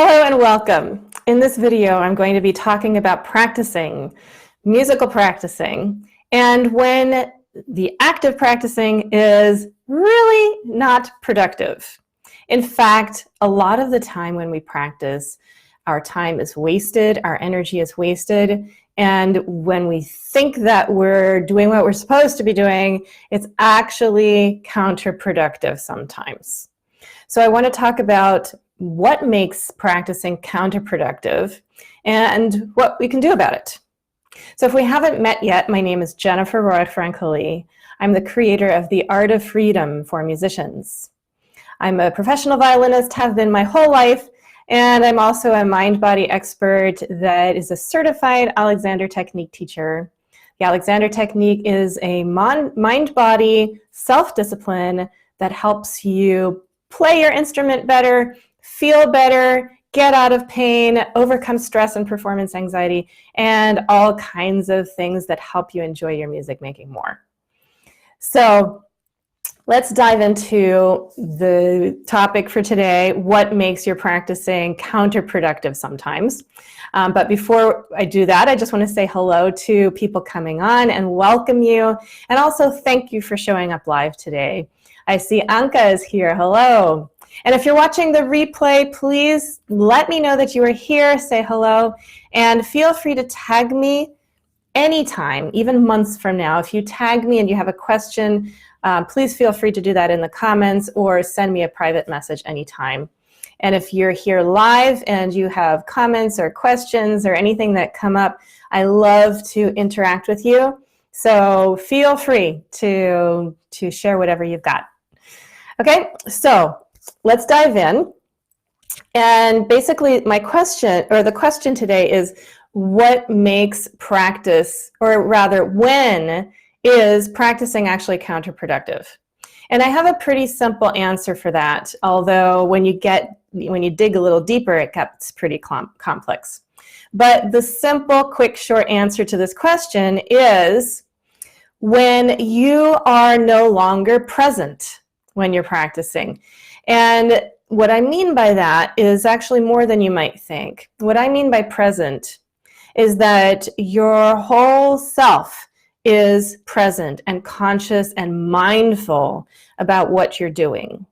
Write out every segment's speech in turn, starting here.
Hello and welcome. In this video, I'm going to be talking about practicing, musical practicing, and when the act of practicing is really not productive. In fact, a lot of the time when we practice, our time is wasted, our energy is wasted, and when we think that we're doing what we're supposed to be doing, it's actually counterproductive sometimes. So I want to talk about what makes practicing counterproductive and what we can do about it. So if we haven't met yet, my name is Jennifer Roig-Francolí. I'm the creator of The Art of Freedom for Musicians. I'm a professional violinist, have been my whole life, and I'm also a mind-body expert that is a certified Alexander Technique teacher. The Alexander Technique is a mind-body self-discipline that helps you play your instrument better, feel better, get out of pain, overcome stress and performance anxiety, and all kinds of things that help you enjoy your music making more. So let's dive into the topic for today, what makes your practicing counterproductive sometimes. But before I do that, I just want to say hello to people coming on and welcome you, and also thank you for showing up live today. I see Anka is here. Hello. And if you're watching the replay, please let me know that you are here, say hello, and feel free to tag me anytime, even months from now. If you tag me and you have a question, please feel free to do that in the comments or send me a private message anytime. And if you're here live and you have comments or questions or anything that come up, I love to interact with you. So feel free to share whatever you've got. Okay, so let's dive in. And basically my question, or the question today is, what makes practice, or rather when is practicing actually counterproductive? And I have a pretty simple answer for that, although when you dig a little deeper, it gets pretty complex. But the simple, quick, short answer to this question is when you are no longer present when you're practicing. And what I mean by that is actually more than you might think. What I mean by present is that your whole self is present and conscious and mindful about what you're doing.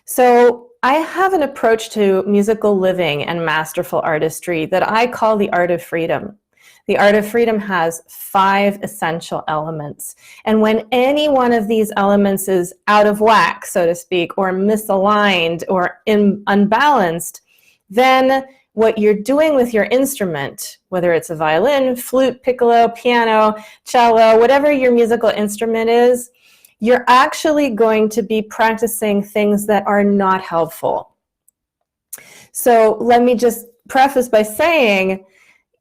So I have an approach to musical living and masterful artistry that I call the art of freedom. The art of freedom has 5 essential elements. And when any one of these elements is out of whack, so to speak, or misaligned or unbalanced, then what you're doing with your instrument, whether it's a violin, flute, piccolo, piano, cello, whatever your musical instrument is, you're actually going to be practicing things that are not helpful. So let me just preface by saying,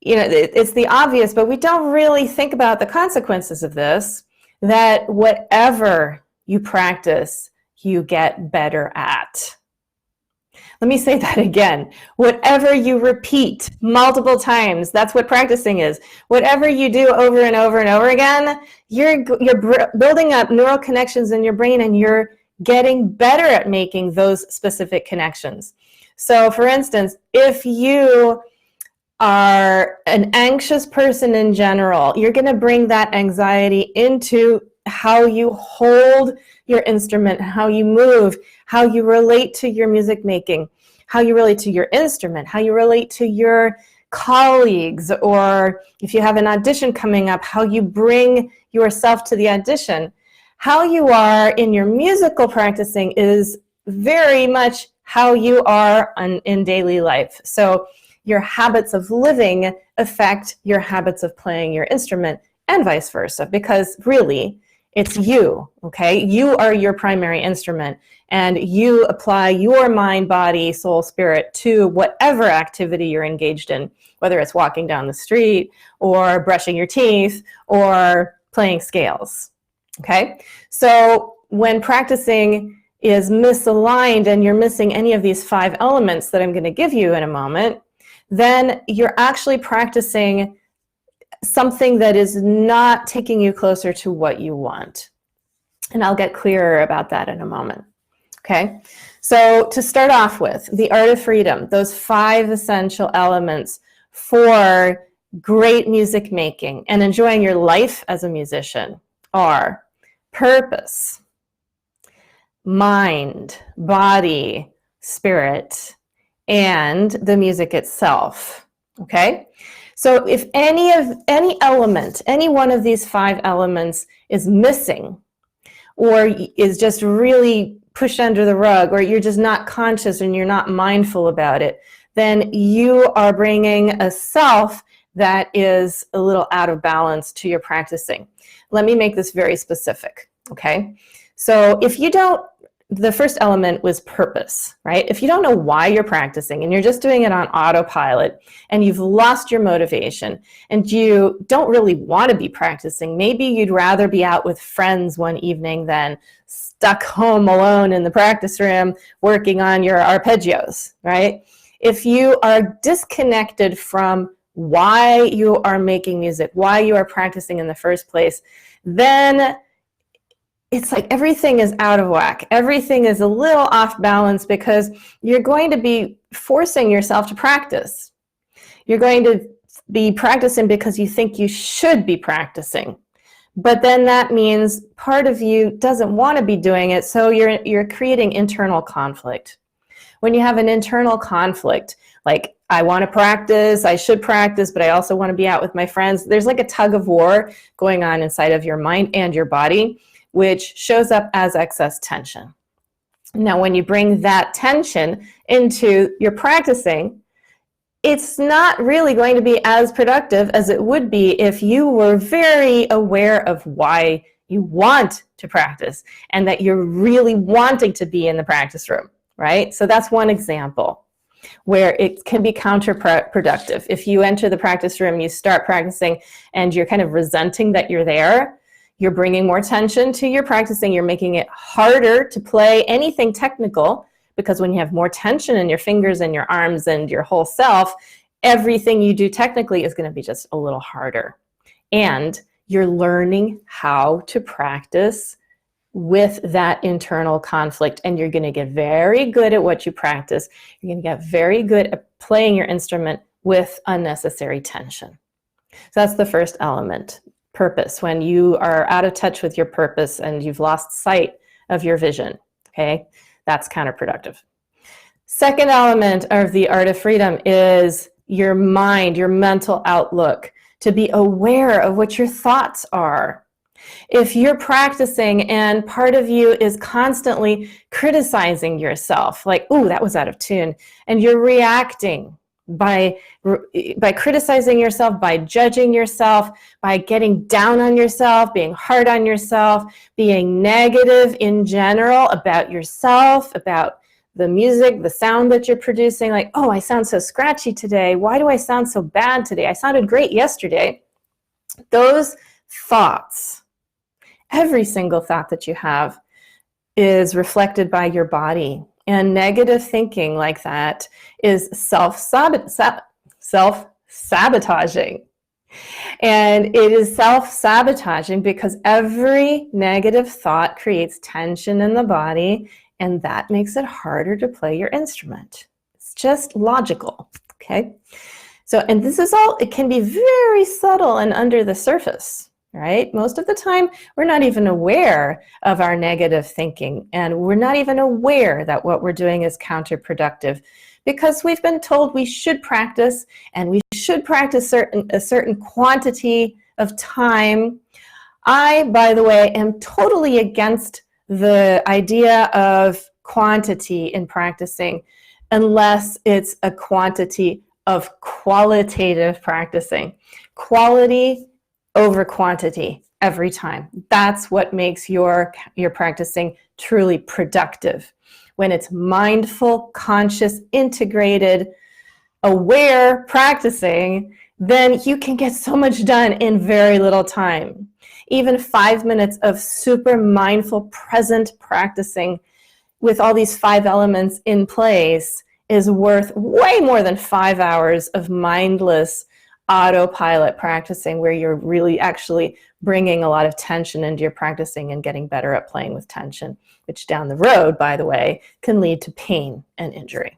you know, it's the obvious, but we don't really think about the consequences of this, that whatever you practice, you get better at. Let me say that again. Whatever you repeat multiple times, that's what practicing is. Whatever you do over and over and over again, you're building up neural connections in your brain, and you're getting better at making those specific connections. So for instance, if you are an anxious person in general, you're going to bring that anxiety into how you hold your instrument, how you move, how you relate to your music making, how you relate to your instrument, how you relate to your colleagues, or if you have an audition coming up, how you bring yourself to the audition. How you are in your musical practicing is very much how you are in daily life. So your habits of living affect your habits of playing your instrument, and vice versa, because really it's you, okay? You are your primary instrument, and you apply your mind, body, soul, spirit to whatever activity you're engaged in, whether it's walking down the street or brushing your teeth or playing scales, okay? So when practicing is misaligned and you're missing any of these 5 elements that I'm going to give you in a moment, then you're actually practicing something that is not taking you closer to what you want. And I'll get clearer about that in a moment. Okay, So to start off with, the art of freedom, those 5 essential elements for great music making and enjoying your life as a musician are purpose, mind, body, spirit, and the music itself. Okay? So if any element, any one of these 5 elements is missing or is just really pushed under the rug, or you're just not conscious and you're not mindful about it, then you are bringing a self that is a little out of balance to your practicing. Let me make this very specific, okay? So if you don't, the first element was purpose, right? If you don't know why you're practicing and you're just doing it on autopilot and you've lost your motivation and you don't really want to be practicing, maybe you'd rather be out with friends one evening than stuck home alone in the practice room working on your arpeggios, right? If you are disconnected from why you are making music, why you are practicing in the first place, then it's like everything is out of whack. Everything is a little off balance because you're going to be forcing yourself to practice. You're going to be practicing because you think you should be practicing. But then that means part of you doesn't want to be doing it, so you're creating internal conflict. When you have an internal conflict, like I want to practice, I should practice, but I also want to be out with my friends, there's like a tug of war going on inside of your mind and your body, which shows up as excess tension. Now, when you bring that tension into your practicing, it's not really going to be as productive as it would be if you were very aware of why you want to practice and that you're really wanting to be in the practice room, right? So that's one example where it can be counterproductive. If you enter the practice room, you start practicing, and you're kind of resenting that you're there, you're bringing more tension to your practicing, you're making it harder to play anything technical, because when you have more tension in your fingers and your arms and your whole self, everything you do technically is going to be just a little harder. And you're learning how to practice with that internal conflict, and you're going to get very good at what you practice. You're going to get very good at playing your instrument with unnecessary tension. So that's the first element, purpose. When you are out of touch with your purpose and you've lost sight of your vision, okay, that's counterproductive. Second element of the art of freedom is your mind, your mental outlook, to be aware of what your thoughts are. If you're practicing and part of you is constantly criticizing yourself, like, ooh, that was out of tune, and you're reacting by criticizing yourself, by judging yourself, by getting down on yourself, being hard on yourself, being negative in general about yourself, about the music, the sound that you're producing, like, oh, I sound so scratchy today. Why do I sound so bad today? I sounded great yesterday. Those thoughts, every single thought that you have is reflected by your body. And negative thinking like that is self-sabotaging. And it is self-sabotaging because every negative thought creates tension in the body, and that makes it harder to play your instrument. It's just logical, okay? So, and this is all, it can be very subtle and under the surface, right? Most of the time, we're not even aware of our negative thinking, and we're not even aware that what we're doing is counterproductive because we've been told we should practice, and we should practice a certain quantity of time. I, by the way, am totally against the idea of quantity in practicing unless it's a quantity of qualitative practicing. Quality over quantity every time. That's what makes your practicing truly productive. When it's mindful, conscious, integrated, aware practicing, then you can get so much done in very little time. Even 5 minutes of super mindful, present practicing with all these 5 elements in place is worth way more than 5 hours of mindless autopilot practicing where you're really actually bringing a lot of tension into your practicing and getting better at playing with tension, which down the road, by the way, can lead to pain and injury.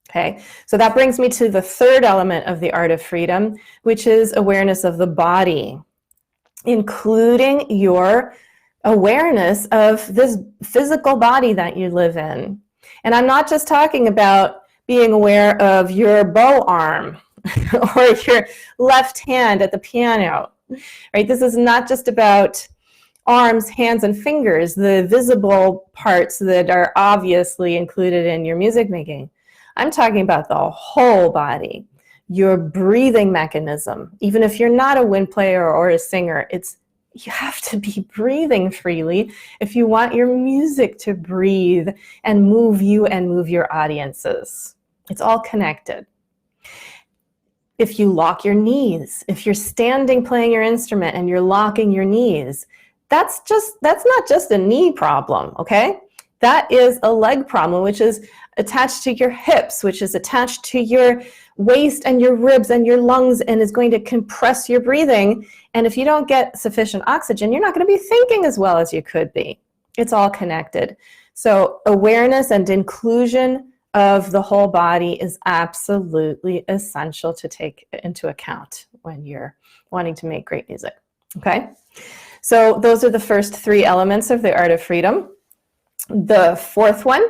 Okay, so that brings me to the third element of the art of freedom, which is awareness of the body, including your awareness of this physical body that you live in. And I'm not just talking about being aware of your bow arm or your left hand at the piano, right? This is not just about arms, hands, and fingers, the visible parts that are obviously included in your music making. I'm talking about the whole body, your breathing mechanism. Even if you're not a wind player or a singer, you have to be breathing freely if you want your music to breathe and move you and move your audiences. It's all connected. If you lock your knees, if you're standing playing your instrument and you're locking your knees, that's not just a knee problem, okay? That is a leg problem, which is attached to your hips, which is attached to your waist and your ribs and your lungs, and is going to compress your breathing. And if you don't get sufficient oxygen, you're not going to be thinking as well as you could be. It's all connected. So awareness and inclusion of the whole body is absolutely essential to take into account when you're wanting to make great music. Okay? So those are the first three elements of the art of freedom. The fourth one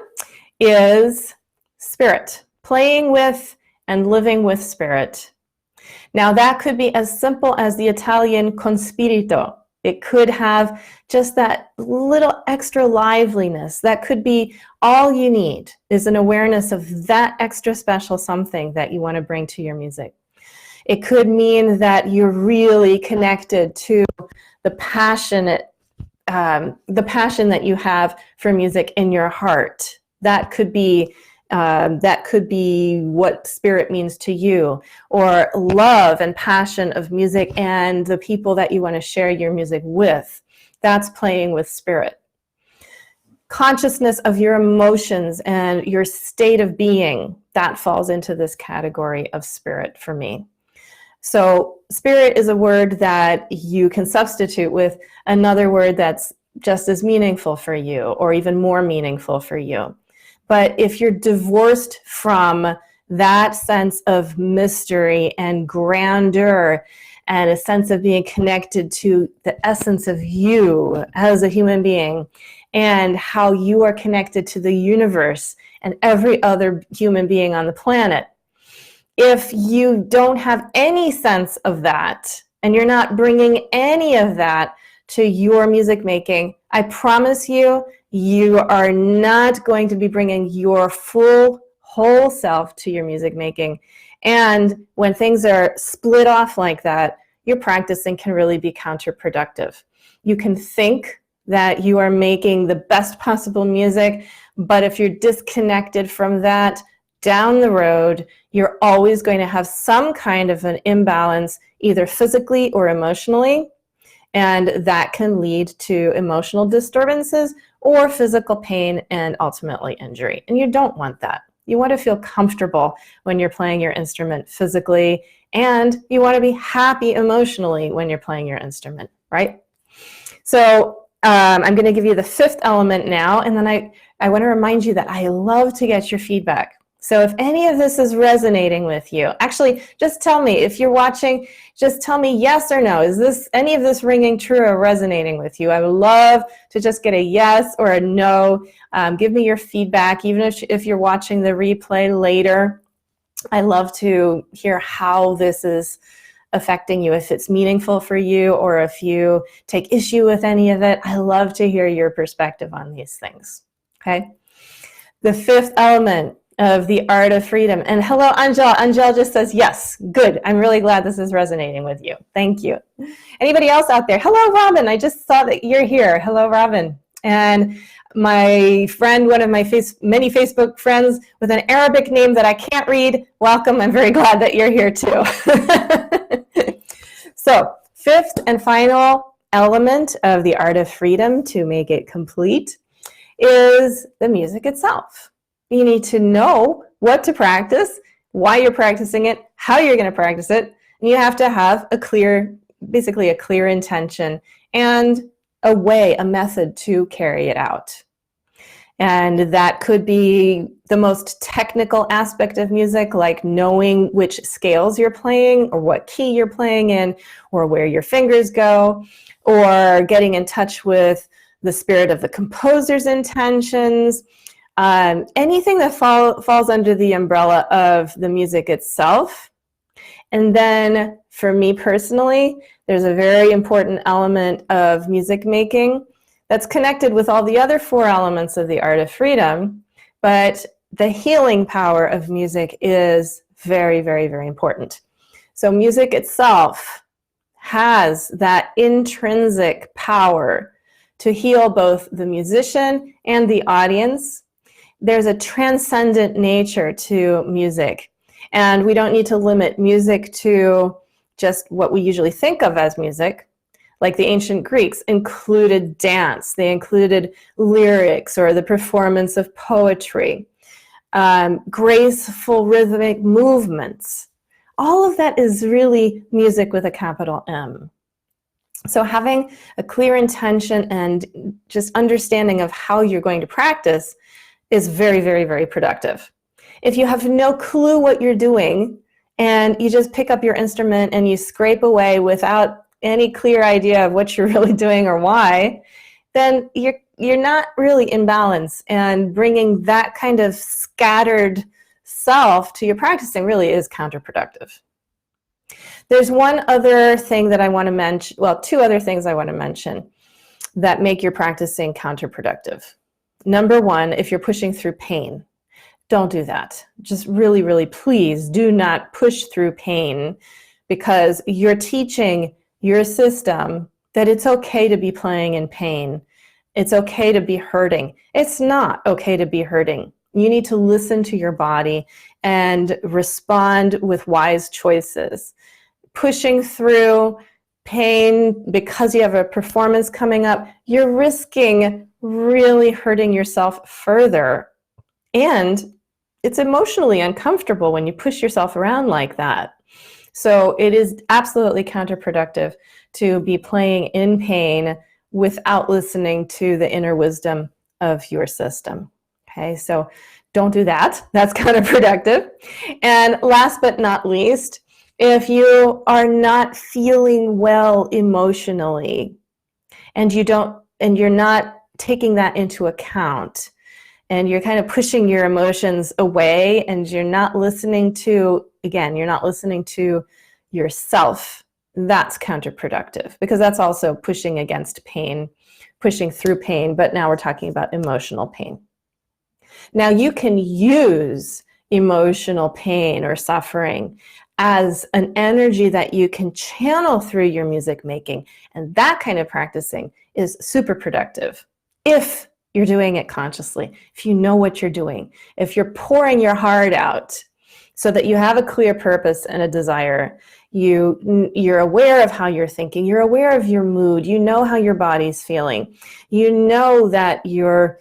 is spirit, playing with and living with spirit. Now that could be as simple as the Italian con spirito. It could have just that little extra liveliness. That could be all you need, is an awareness of that extra special something that you want to bring to your music. It could mean that you're really connected to the passion that you have for music in your heart. That could be what spirit means to you, or love and passion of music and the people that you want to share your music with. That's playing with spirit. Consciousness of your emotions and your state of being, that falls into this category of spirit for me. So spirit is a word that you can substitute with another word that's just as meaningful for you, or even more meaningful for you. But if you're divorced from that sense of mystery and grandeur and a sense of being connected to the essence of you as a human being and how you are connected to the universe and every other human being on the planet, if you don't have any sense of that and you're not bringing any of that to your music making, I promise you, you are not going to be bringing your whole self to your music making. And when things are split off like that, your practicing can really be counterproductive. You can think that you are making the best possible music, but if you're disconnected from that, down the road, you're always going to have some kind of an imbalance, either physically or emotionally, and that can lead to emotional disturbances or physical pain and ultimately injury. And you don't want that. You want to feel comfortable when you're playing your instrument physically, and you want to be happy emotionally when you're playing your instrument, right? So I'm going to give you the fifth element now, and then I want to remind you that I love to get your feedback. So if any of this is resonating with you, actually, just tell me. If you're watching, just tell me yes or no. Is any of this ringing true or resonating with you? I would love to just get a yes or a no. Give me your feedback, even if you're watching the replay later. I love to hear how this is affecting you, if it's meaningful for you or if you take issue with any of it. I love to hear your perspective on these things, okay? The fifth element of the art of freedom. And hello, Angel. Angel just says, yes, good. I'm really glad this is resonating with you. Thank you. Anybody else out there? Hello, Robin. I just saw that you're here. Hello, Robin. And my friend, one of my many Facebook friends with an Arabic name that I can't read, welcome. I'm very glad that you're here too. So, fifth and final element of the art of freedom, to make it complete, is the music itself. You need to know what to practice, why you're practicing it, how you're going to practice it, You have to have basically a clear intention and a method to carry it out. And that could be the most technical aspect of music, like knowing which scales you're playing or what key you're playing in or where your fingers go, or getting in touch with the spirit of the composer's intentions. Anything that falls under the umbrella of the music itself. And then for me personally, there's a very important element of music making that's connected with all the other 4 elements of the art of freedom, but the healing power of music is very, very, very important. So music itself has that intrinsic power to heal both the musician and the audience. There's a transcendent nature to music, and we don't need to limit music to just what we usually think of as music. Like the ancient Greeks included dance, they included lyrics or the performance of poetry, graceful rhythmic movements. All of that is really music with a capital M. So having a clear intention and just understanding of how you're going to practice is very, very, very productive. If you have no clue what you're doing and you just pick up your instrument and you scrape away without any clear idea of what you're really doing or why, then you're not really in balance, and bringing that kind of scattered self to your practicing really is counterproductive. There's one other thing that I want to mention, well, 2 other things I want to mention that make your practicing counterproductive. Number 1, if you're pushing through pain, don't do that. Just really, really please do not push through pain, because you're teaching your system that it's okay to be playing in pain. It's okay to be hurting. It's not okay to be hurting. You need to listen to your body and respond with wise choices. Pushing through pain because you have a performance coming up, you're risking really hurting yourself further. And it's emotionally uncomfortable when you push yourself around like that. So it is absolutely counterproductive to be playing in pain without listening to the inner wisdom of your system. Okay, so don't do that. That's counterproductive. And last but not least, if you are not feeling well emotionally and you're not taking that into account, and you're kind of pushing your emotions away, and you're not listening to yourself, that's counterproductive, because that's also pushing against pain, pushing through pain, but now we're talking about emotional pain. Now you can use emotional pain or suffering as an energy that you can channel through your music making, and that kind of practicing is super productive if you're doing it consciously, if you know what you're doing, if you're pouring your heart out so that you have a clear purpose and a desire. You're aware of how you're thinking, you're aware of your mood, you know how your body's feeling, you know that your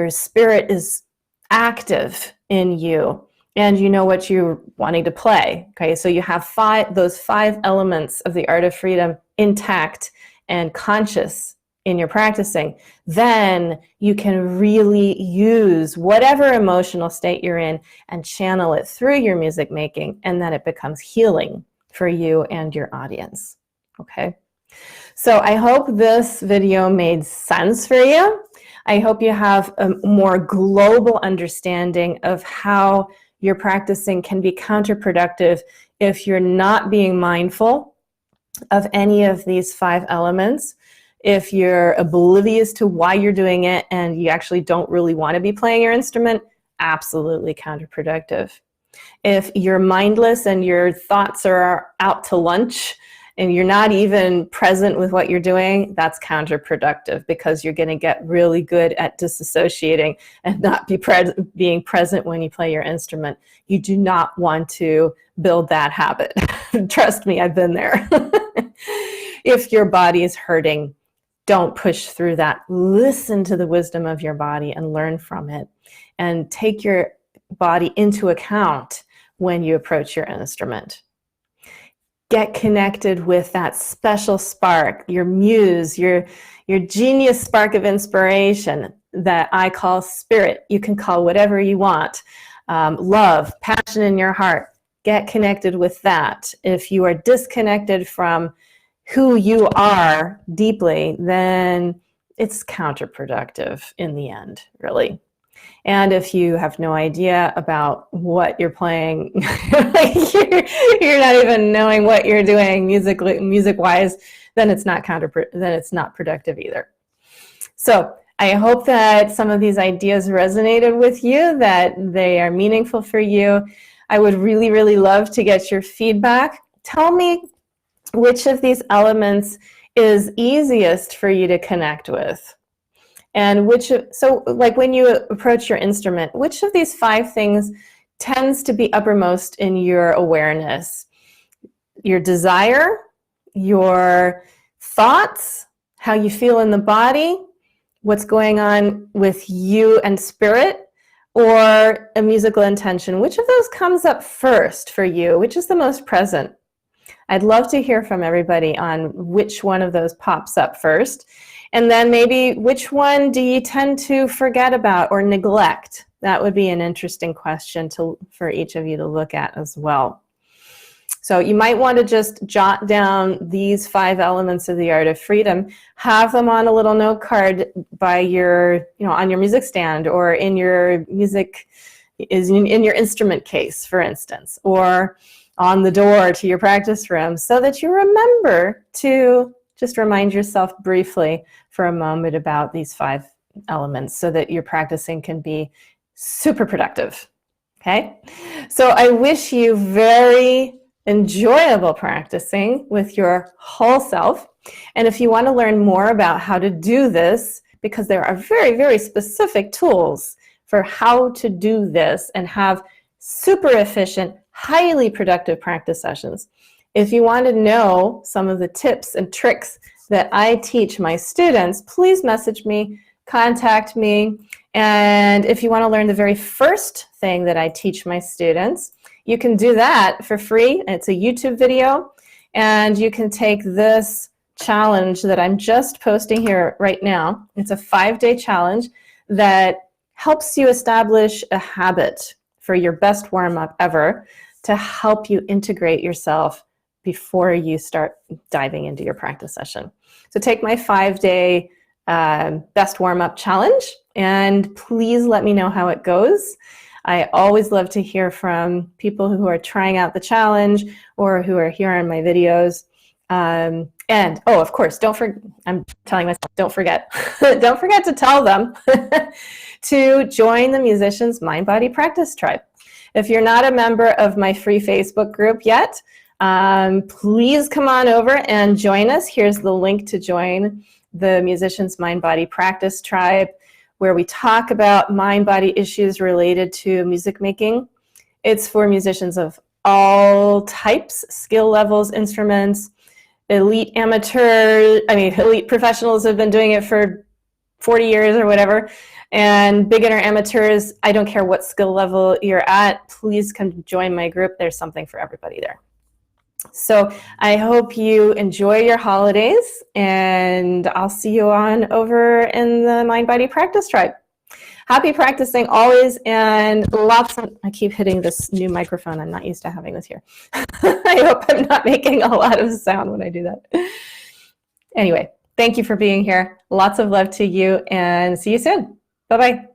spirit is active in you, and you know what you're wanting to play. Okay, so you have those 5 elements of the art of freedom intact and conscious in your practicing. Then you can really use whatever emotional state you're in and channel it through your music making, and then it becomes healing for you and your audience. Okay, so I hope this video made sense for you. I hope you have a more global understanding of how your practicing can be counterproductive if you're not being mindful of any of these 5 elements. If you're oblivious to why you're doing it and you actually don't really want to be playing your instrument, absolutely counterproductive. If you're mindless and your thoughts are out to lunch and you're not even present with what you're doing, that's counterproductive, because you're going to get really good at disassociating and not being present when you play your instrument. You do not want to build that habit. Trust me, I've been there. If your body is hurting, don't push through that. Listen to the wisdom of your body and learn from it, and take your body into account when you approach your instrument. get connected with that special spark, your muse, your genius spark of inspiration that I call spirit. You can call whatever you want. Love, passion in your heart. Get connected with that. If you are disconnected from who you are deeply, then it's counterproductive in the end, really. And if you have no idea about what you're playing, you're not even knowing what you're doing music-wise, then it's not productive either. So I hope that some of these ideas resonated with you, that they are meaningful for you. I would really, really love to get your feedback. Tell me which of these elements is easiest for you to connect with. And so like when you approach your instrument, which of these 5 things tends to be uppermost in your awareness? Your desire, your thoughts, how you feel in the body, what's going on with you and spirit, or a musical intention? Which of those comes up first for you? Which is the most present? I'd love to hear from everybody on which one of those pops up first. And then maybe which one do you tend to forget about or neglect? That would be an interesting question for each of you to look at as well. So you might want to just jot down these 5 elements of the art of freedom, have them on a little note card by your, on your music stand, or in your in your instrument case, for instance, or on the door to your practice room, so that you remember to just remind yourself briefly for a moment about these 5 elements, so that your practicing can be super productive. Okay? So I wish you very enjoyable practicing with your whole self. And if you want to learn more about how to do this, because there are very, very specific tools for how to do this and have super efficient, highly productive practice sessions. If you want to know some of the tips and tricks that I teach my students, please message me, contact me. And if you want to learn the very first thing that I teach my students, you can do that for free. It's a YouTube video, and you can take this challenge that I'm just posting here right now. It's a 5-day challenge that helps you establish a habit for your best warm-up ever, to help you integrate yourself before you start diving into your practice session. So take my 5-day best warm-up challenge, and please let me know how it goes. I always love to hear from people who are trying out the challenge or who are here on my videos. And oh, of course, I'm telling myself, don't forget, don't forget to tell them to join the Musicians Mind Body Practice Tribe. If you're not a member of my free Facebook group yet, please come on over and join us. Here's the link to join the Musicians Mind Body Practice Tribe, where we talk about mind-body issues related to music making. It's for musicians of all types, skill levels, instruments, elite professionals have been doing it for 40 years or whatever, and beginner amateurs. I don't care what skill level you're at, please come join my group. There's something for everybody there. So I hope you enjoy your holidays, and I'll see you on over in the Mind Body Practice Tribe. Happy practicing always, and I keep hitting this new microphone. I'm not used to having this here. I hope I'm not making a lot of sound when I do that. Anyway, thank you for being here. Lots of love to you, and see you soon. Bye-bye.